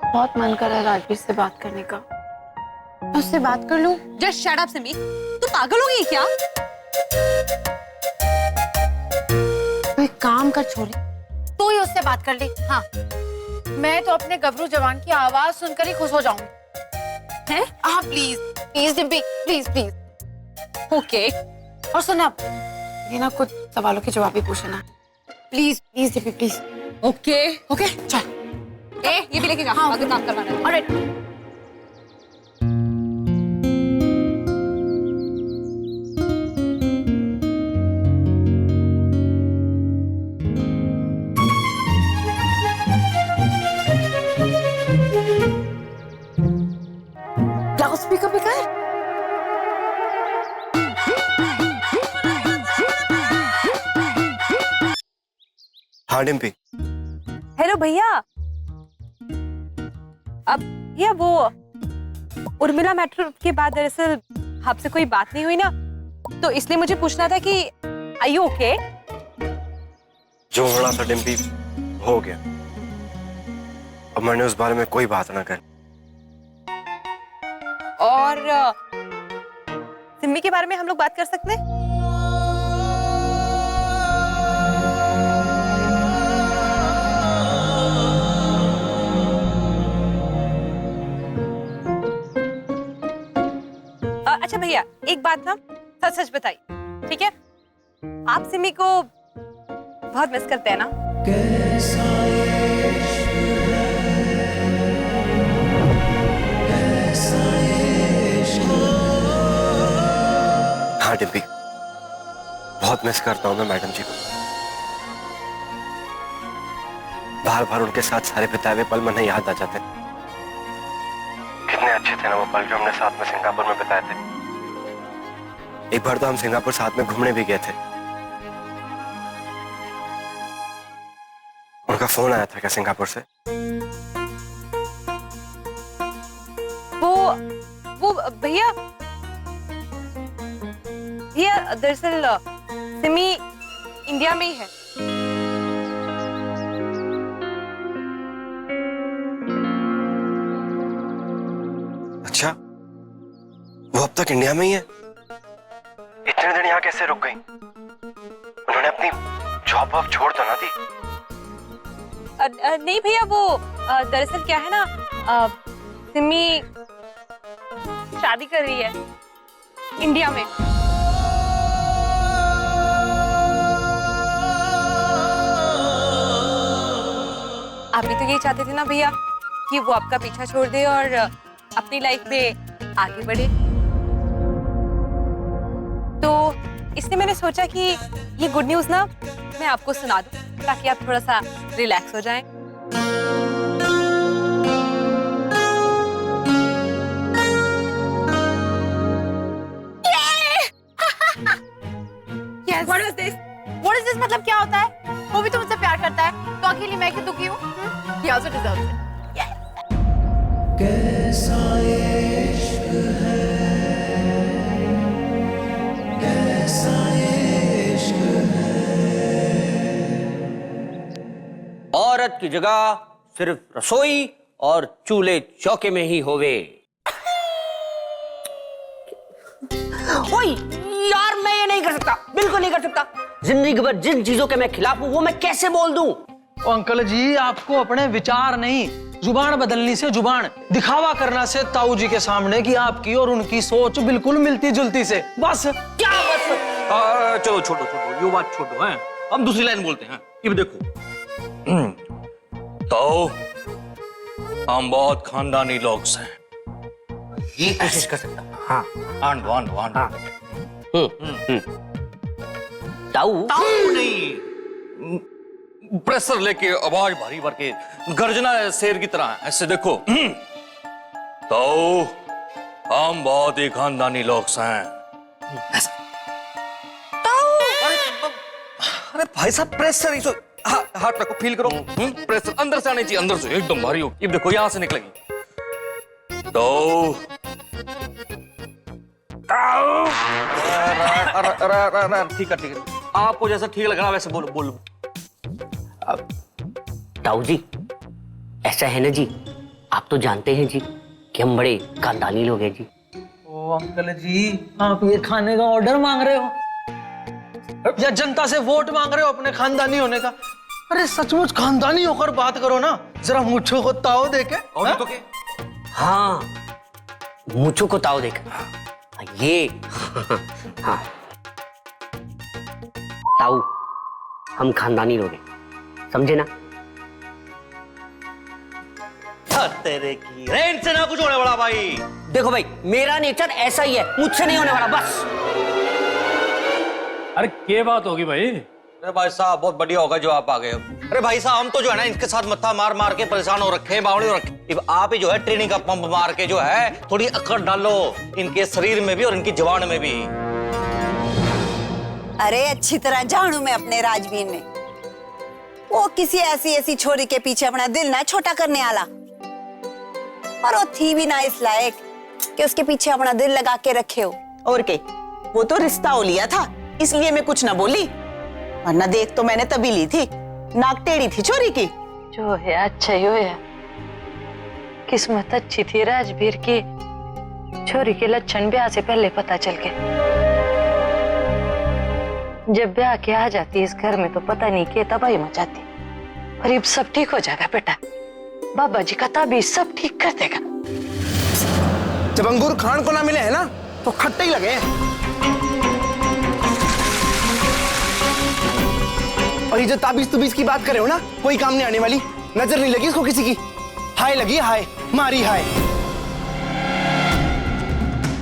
बहुत मन कर रहा है राजवीर से बात करने का। मैं उससे बात कर लूं? जस्ट शट अप सिमी, तू पागल हो गई क्या? तो एक काम कर छोरी, तू ही उससे बात कर ले। हाँ, मैं तो अपने गबरू जवान की आवाज सुनकर ही खुश हो जाऊंगी। हैं? हाँ please please Dimpy, please please. Okay. और सुन अब, ये ना कुछ सवालों के जवाब भी पूछना। Please please Dimpy please. Okay okay चल। ये भी लेके जा। हाँ, अगर काम करवाना है। ऑलराइट। लाउड स्पीकर पे कर। हाँ डिम्पी। हेलो भैया। अब भैया वो उर्मिला मैटर के बाद दरअसल आपसे कोई बात नहीं हुई ना, तो इसलिए मुझे पूछना था कि आर यू ओके? जो होना था डिम्पी हो गया। अब मैंने उस बारे में कोई बात ना कर। और सिम्मी के बारे में हम लोग बात कर सकते हैं? अच्छा भैया, एक बात ना सच सच बताइए, ठीक है? आप सिमी को बहुत मिस करते हैं ना? हाँ डिम्पी, बहुत मिस करता हूँ मैं मैडम जी को। बार बार उनके साथ सारे बिताए हुए पल मन याद आ जाते। कितने अच्छे थे ना वो पल जो हमने साथ में सिंगापुर में बिताए थे। एक बार तो हम सिंगापुर साथ में घूमने भी गए थे। उनका फोन आया था क्या सिंगापुर से? वो भैया दरअसल सिमी इंडिया में ही है। अच्छा, वो अब तक इंडिया में ही है? इतने दिन यहाँ कैसे रुक गई? उन्होंने अपनी जॉब वॉब छोड़ तो ना दी? नहीं भैया, वो दरअसल क्या है ना, सिमी शादी कर रही है इंडिया में। आप भी तो यही चाहते थे ना भैया कि वो आपका पीछा छोड़ दे और अपनी लाइफ में आगे बढ़े, तो इसलिए मैंने सोचा कि ये गुड न्यूज़ ना मैं आपको सुना दूं ताकि आप थोड़ा सा रिलैक्स हो जाएं। Yes. What is this? What is this? मतलब क्या होता है? वो भी तो मुझसे प्यार करता है, तो अकेली मैं क्यों दुखी हूँ? He also deserves it. Yes. कैसा इश्क है, कैसा इश्क है। औरत की जगह सिर्फ रसोई और चूल्हे चौके में ही होवे। ओए यार, मैं ये नहीं कर सकता, बिल्कुल नहीं कर सकता। जिंदगी भर जिन चीजों के मैं खिलाफ हूं वो मैं कैसे बोल दूं? अंकल जी, आपको अपने विचार नहीं, जुबान बदलनी से जुबान दिखावा करना से ताऊ जी के सामने कि आपकी और उनकी सोच बिल्कुल मिलती जुलती से, बस। क्या बस? चलो छोड़ो छोड़ो, ये बात छोड़ो हैं, हम दूसरी लाइन बोलते हैं। ये देखो, तो हम बहुत खानदानी लोग हैं। ये कोशिश कर सकता। हाँ, आंडो आंडो आंडो। हाँ। ताऊ नहीं, प्रेशर लेके आवाज भारी भर के गर्जना है शेर की तरह। ऐसे देखो, तो हम बहुत ही खानदानी लोग हैं। अरे भाई साहब, प्रेशर हाथ रखो, फील करो। प्रेशर अंदर से आनी चाहिए, अंदर से एकदम भारी हो। ये देखो, यहां से निकलेगी तो ठीक है ठीक है, आपको जैसा ठीक लग रहा वैसे बोलो बोलो। ताऊ जी, ऐसा है ना जी, आप तो जानते हैं जी कि हम बड़े खानदानी लोग हैं जी। ओ अंकल जी, आप ये खाने का ऑर्डर मांग रहे हो या जनता से वोट मांग रहे हो अपने खानदानी होने का? अरे सचमुच खानदानी होकर बात करो ना, जरा मुझको को ताव देके। और तो क्या? हाँ, मुझको को ताव देख ये हाँ ताऊ, हम खानदानी लोग हैं, समझे ना? तेरे की रेंज से ना कुछ होने वाला भाई। देखो भाई, मेरा नेचर ऐसा ही है, मुझसे नहीं होने वाला बस। अरे क्या बात होगी भाई? अरे भाई साहब बहुत बढ़िया होगा जो आप आ गए हो। अरे भाई साहब हम तो जो है ना इनके साथ मत्था मार मार के परेशान हो रखे हैं, बावड़ी हो रखे। अब आप ही जो है ट्रेनिंग का पंप मार के जो है थोड़ी अकड़ डालो इनके शरीर में भी और इनकी जवान में भी। अरे अच्छी तरह जानू मैं अपने राजवीर ने, वो किसी ऐसी छोरी के पीछे अपना दिल ना छोटा करने आला, और वो थी भी ना इस लायक कि उसके पीछे अपना दिल लगा के रखे हो। और के वो तो रिश्ता हो लिया था, इसलिए मैं कुछ ना बोली, वरना देख तो मैंने तभी ली थी, नाक टेढ़ी थी छोरी की। जो है अच्छा ही होया, किस्मत अच्छी थी राजवीर की, छोरी के लक्षण ब्याह से पहले पता चल गए। जब ब्याह के आ जाती इस घर में तो पता नहीं क्या तबाही मचाती, और अब सब ठीक हो जाएगा बेटा, बाबा जी का ताबीज सब ठीक कर देगा। जब अंगूर खान को ना मिले है ना तो खट्टे ही लगे। और ये जो ताबीज तुबीज की बात कर रहे हो ना, कोई काम नहीं आने वाली, नजर नहीं लगी इसको किसी की, हाय लगी हाय, मारी हाय।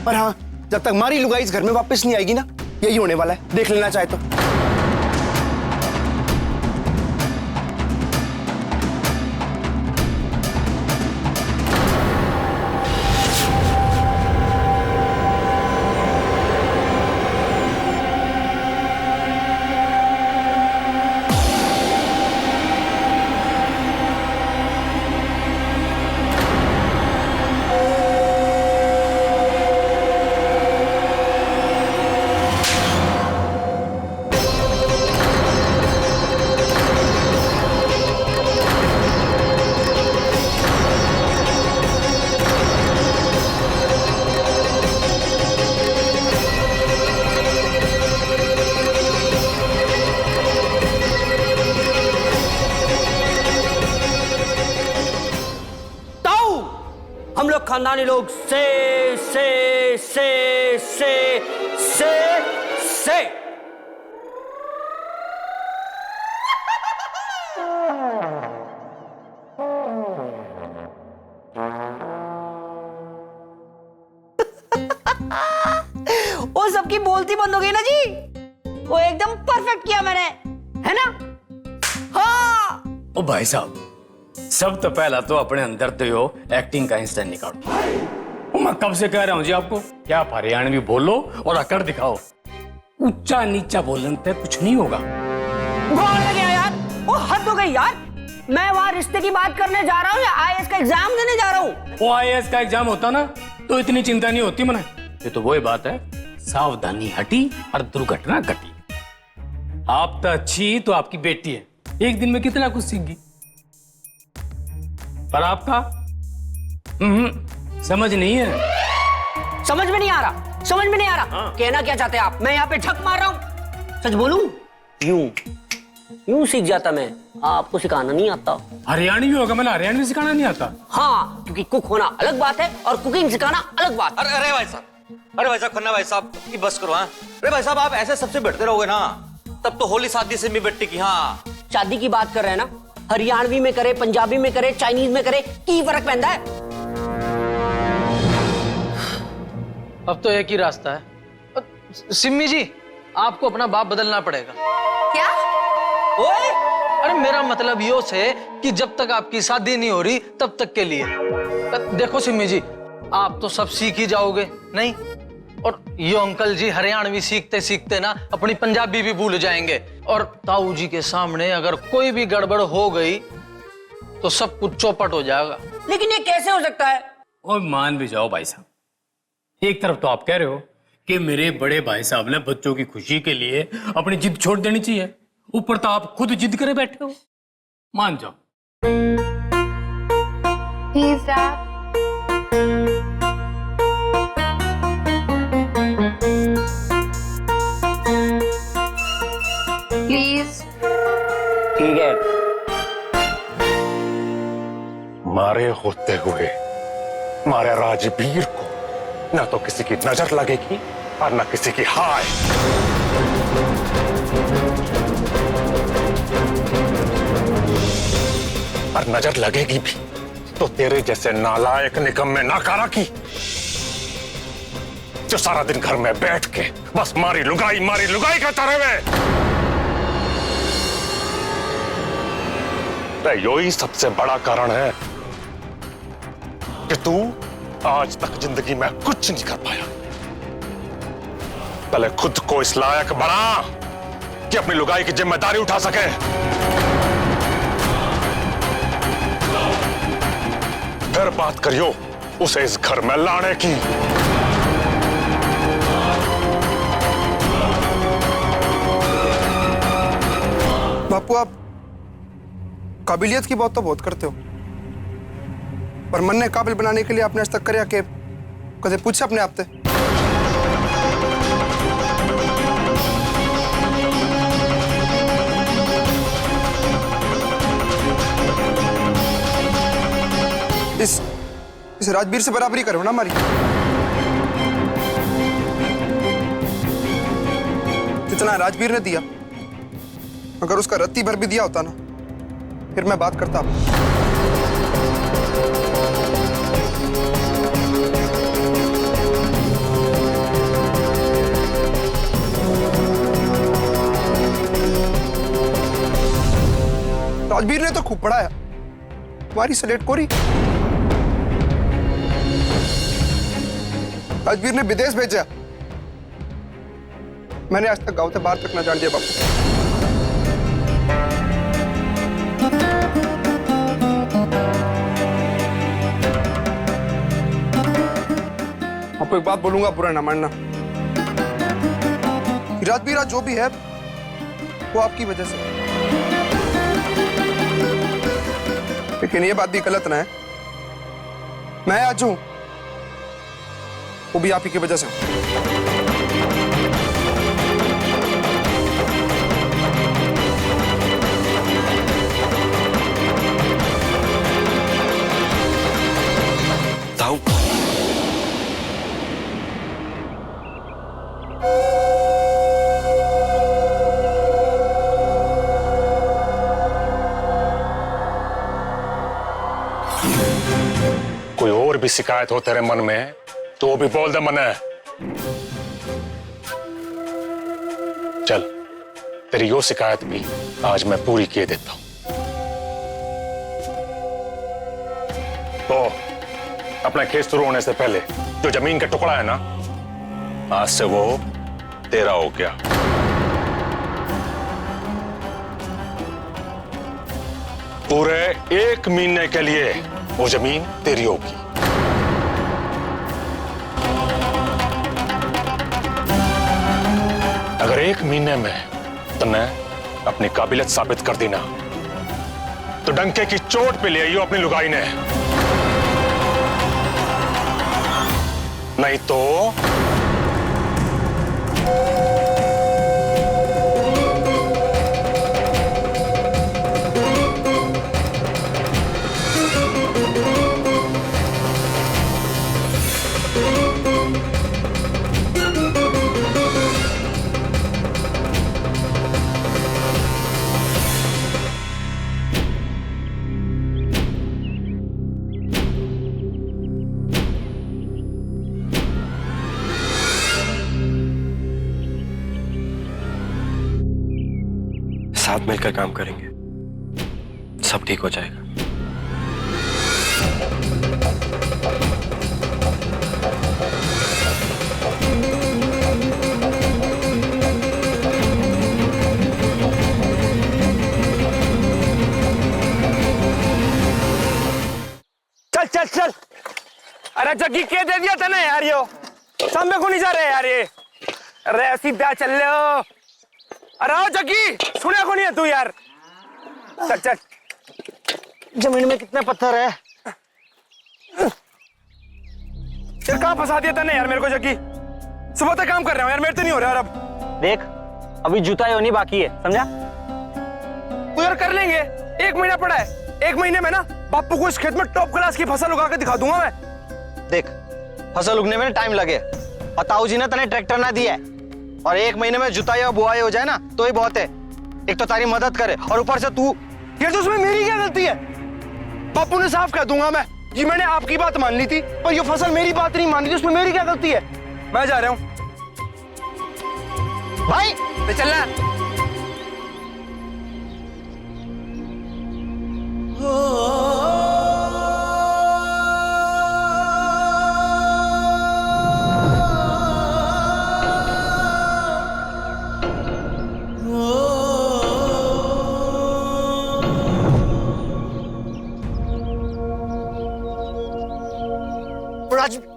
पर हाँ, जब तक मारी लुगाई इस घर में वापस नहीं आएगी ना, यही होने वाला है, देख लेना चाहे तो। हम लोग खानदानी लोग से वो सबकी बोलती बंद हो गई ना जी, वो एकदम परफेक्ट किया मैंने, है ना? हाँ। ओ भाई साहब, सब तो पहला तो अपने अंदर तो यो एक्टिंग का इंस्टेंट निकालो। मैं कब से कह रहा हूँ जी आपको, क्या आप हरियाणवी बोलो और अकड़ दिखाओ, ऊंचा नीचा बोलने से कुछ नहीं होगा। बहुत लगे यार, वो हद हो गई यार। मैं वहाँ रिश्ते की बात करने जा रहा हूँ या आईएएस का एग्जाम देने जा रहा हूँ? वो आईएएस का एग्जाम होता ना तो इतनी चिंता नहीं होती मने। ये तो वही बात है, सावधानी हटी और दुर्घटना घटी। आप तो अच्छी तो आपकी बेटी है, एक दिन में कितना कुछ सीख गई, पर आपका समझ नहीं है। समझ में नहीं आ रहा, समझ में नहीं आ रहा। कहना क्या चाहते हैं आप? मैं यहाँ पे झक मार रहा हूँ, सच बोलूं यूं सीख जाता मैं, आपको सिखाना नहीं आता। हरियाणवी होगा, मैंने हरियाणवी सिखाना नहीं आता। हाँ, क्योंकि कुक होना अलग बात है और कुकिंग सिखाना अलग बात। अरे भाई साहब, अरे भाई साहब, खन्ना भाई साहब की बस करो। हाँ अरे भाई साहब, आप ऐसे सबसे बैठते रहोगे ना तब तो होली शादी से भी बैठती की। हाँ शादी की बात कर रहे हैं ना, हरियाणवी में करे, पंजाबी में करे, चाइनीज में करे, की फर्क पैदा है? अब तो एक ही रास्ता है सिम्मी जी, आपको अपना बाप बदलना पड़ेगा। क्या? ओए, अरे मेरा मतलब यो से कि जब तक आपकी शादी नहीं हो रही तब तक के लिए। देखो सिम्मी जी, आप तो सब सीख ही जाओगे नहीं, और यो अंकल जी हरियाणवी सीखते सीखते ना अपनी पंजाबी भी भूल जाएंगे, और ताऊ जी के सामने अगर कोई भी गड़बड़ हो गई तो सब कुछ चौपट हो जाएगा। लेकिन ये कैसे हो सकता है? और मान भी जाओ भाई साहब, एक तरफ तो आप कह रहे हो कि मेरे बड़े भाई साहब ने बच्चों की खुशी के लिए अपनी जिद छोड़ देनी चाहिए, ऊपर तो आप खुद जिद करे बैठे हो। मान जाओ, Please, Dad. Please. ठीक है। मारे होते हुए मारे राजवीर को ना तो किसी की नजर लगेगी और ना किसी की हाय। और नजर लगेगी भी तो तेरे जैसे नालायक निकम्मे नाकारा की, जो सारा दिन घर में बैठ के बस मारी लुगाई करता रहे। यही सबसे बड़ा कारण है कि तू आज तक जिंदगी में कुछ नहीं कर पाया। पहले खुद को इस लायक बना कि अपनी लुगाई की जिम्मेदारी उठा सके। फिर बात करियो उसे इस घर में लाने की। बापू, आप काबिलियत की बात तो बहुत करते हो, पर मन ने काबिल बनाने के लिए आपने आज तक करया कि कदे पूछे अपने आप से? इस राजवीर से बराबरी करो ना हमारी। जितना राजवीर ने दिया, अगर उसका रत्ती भर भी दिया होता ना, फिर मैं बात करता। राजवीर ने तो खूब पढ़ाया, तुम्हारी स्लेट कोरी। राजवीर ने विदेश भेजा, मैंने आज तक गांव से बाहर तक ना जान दिया बापू। आपको एक बात बोलूंगा, बुरा ना मानना। राजवीर आज जो भी है वो आपकी वजह से, लेकिन ये बात भी गलत ना है, मैं आज हूं वो भी आप ही की वजह से। ताऊ, कोई और भी शिकायत हो तेरे मन में तो वो भी बोल दे मने। चल, तेरी यो शिकायत भी आज मैं पूरी किए देता हूं। तो अपना केस शुरू होने से पहले जो जमीन का टुकड़ा है ना, आज से वो तेरा हो गया। पूरे 1 महीने के लिए वो जमीन तेरी होगी। अगर 1 महीने में तुमने अपनी काबिलियत साबित कर दी ना, तो डंके की चोट पे ले आइयो अपनी लुगाई ने, नहीं तो साथ मिलकर काम करेंगे, सब ठीक हो जाएगा। चल चल चल, अरे जग्गी के दे दिया तने यार, यो सामने को नहीं जा रहे यार ये। अरे सीधा चल लो। अरे आओ जग्गी, सुने को नहीं है तू यार। चल चल। जमीन में कितने पत्थर है? कहाँ फंसा दिया तने यार मेरे को जग्गी। सुबह तक काम कर रहा हूँ यार, मेरे तो नहीं हो रहा यार अब। देख अभी जूता होनी बाकी है, समझा? तो यार कर लेंगे, 1 महीना पड़ा है, 1 महीने में ना बापू को इस खेत में टॉप क्लास की फसल उगा के दिखा दूंगा मैं। देख फसल उगने में टाइम लगे और ताऊ जी ने तने ट्रैक्टर ना दिया है, और 1 महीने में जुताई और बुआई हो जाए ना तो ही बहुत है। एक तो तारी मदद करे और ऊपर से तू। यार तो उसमें मेरी क्या गलती है? बापू ने साफ कह दूंगा मैं जी मैंने आपकी बात मान ली थी पर ये फसल मेरी बात नहीं मान ली थी, उसमें मेरी क्या गलती है? मैं जा रहा हूँ भाई, ले चलना।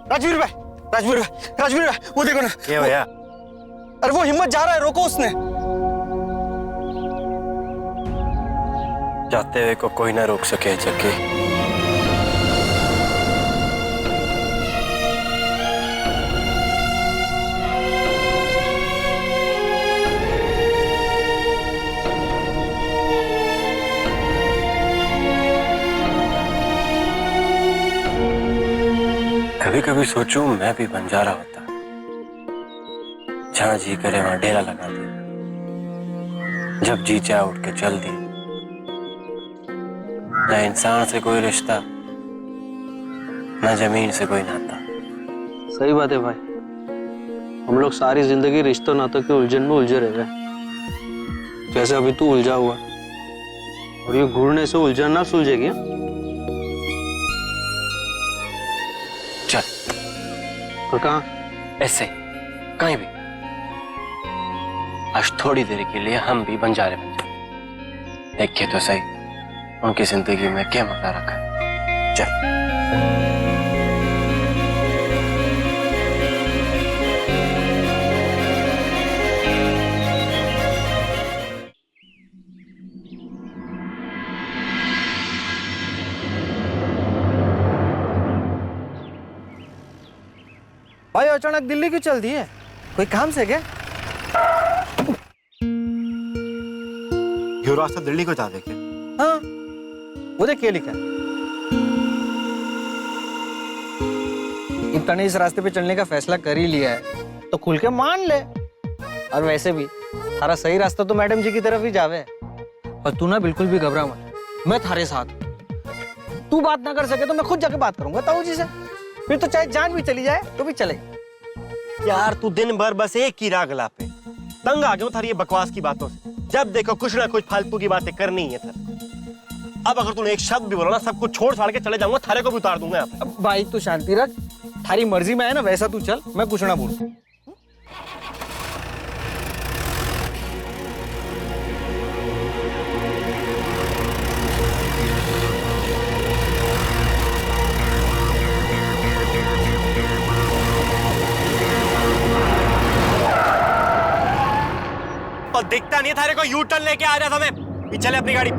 राजवीर भाई, राजवीर भाई, राजवीर भाई, वो देखो ना। ये भैया, अरे वो हिम्मत जा रहा है, रोको उसने। जाते हुए को कोई ना रोक सके जग्गी। कभी कभी सोचूं मैं भी बंजारा होता, जहां जी करे वहां डेरा लगा दिया, जब जी चाहे उठ के चल दी। ना इंसान से कोई रिश्ता, ना जमीन से कोई नाता। सही बात है भाई, हम लोग सारी जिंदगी रिश्तों नातों के उलझन में उलझे रह गए। जैसे अभी तू उलझा हुआ, और ये घूरने से उलझन ना सुलझेगी। चल और कहाँ? ऐसे कहीं भी। आज थोड़ी देर के लिए हम भी बंजारे बन जाए, देखिए तो सही उनकी जिंदगी में क्या मजा रखा है। चल भाई अचानक दिल्ली क्यों चल दी है? कोई काम से क्या? ये रास्ता दिल्ली को जावे क्या? हाँ, वो देख क्या लिखा है। तने इस रास्ते पे चलने का फैसला कर ही लिया है तो खुल के मान ले। और वैसे भी थारा सही रास्ता तो मैडम जी की तरफ ही जावे। और तू ना बिल्कुल भी घबरा मत, मैं थारे साथ। तू बात ना कर सके तो मैं खुद जाके बात करूंगा ताऊ जी से, फिर तो चाहे जान भी चली जाए तो भी चलेगा। यार तू दिन भर बस एक ही राग लापे, तंग आ गया थारी ये बकवास की बातों से। जब देखो कुछ ना कुछ फालतू की बातें करनी है था। अब अगर तूने एक शब्द भी बोला ना सब कुछ छोड़ छाड़ के चले जाऊंगा, थारे को भी उतार दूंगा यहाँ पे। अब भाई तू शांति रख, थारी मर्जी में है ना वैसा तू चल, मैं कुछ ना बोलूं। और दिखता नहीं थारे को, यू टर्न लेके आ रहा था मैं। चले अपनी गाड़ी।